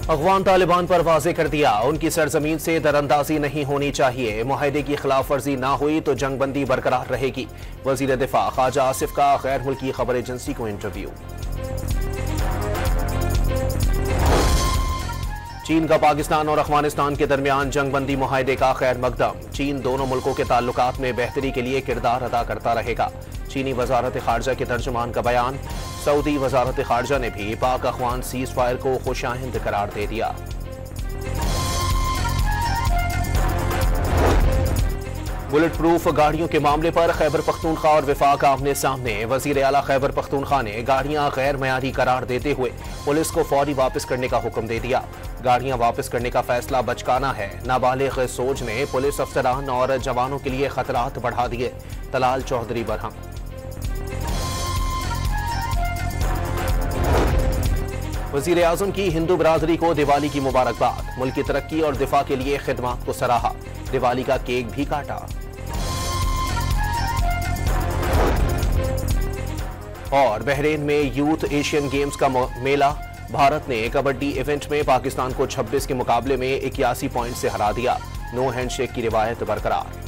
अफगान तालिबान पर वाज़ेह कर दिया, उनकी सरजमीन से दरअंदाजी नहीं होनी चाहिए। मुआहदे की खिलाफ वर्जी ना हुई तो जंगबंदी बरकरार रहेगी। वज़ीर दिफा ख्वाजा आसिफ का गैर मुल्की खबर एजेंसी को इंटरव्यू। चीन का पाकिस्तान और अफगानिस्तान के दरमियान जंगबंदी मुआहदे का खैर मकदम। चीन दोनों मुल्कों के ताल्लुकात में बेहतरी के लिए किरदार अदा करता रहेगा। चीनी वजारत खारजा के तर्जुमान का बयान। सऊदी वजारत खारजा ने भी पाक अफगान सीज फायर को खुशाइंद करार दे दिया। बुलेट प्रूफ गाड़ियों के मामले पर खैबर पख्तूनख्वा और विफाक आमने सामने। वजीर आला खैबर पख्तूनख्वा ने गाड़ियां गैर मयारी करार देते हुए पुलिस को फौरी वापस करने का हुक्म दे दिया। गाड़ियां वापस करने का फैसला बचकाना है। नाबालिग सोच ने पुलिस अफसरान और जवानों के लिए खतरात बढ़ा दिए। तलाल चौधरी बरहम। वजीर आजम की हिंदू बरादरी को दिवाली की मुबारकबाद। मुल्क की तरक्की और दिफा के लिए खिदमात को सराहा। दिवाली का केक भी काटा। और बहरीन में यूथ एशियन गेम्स का मेला। भारत ने कबड्डी इवेंट में पाकिस्तान को 26 के मुकाबले में 81 पॉइंट से हरा दिया। नो हैंडशेक की रिवायत बरकरार।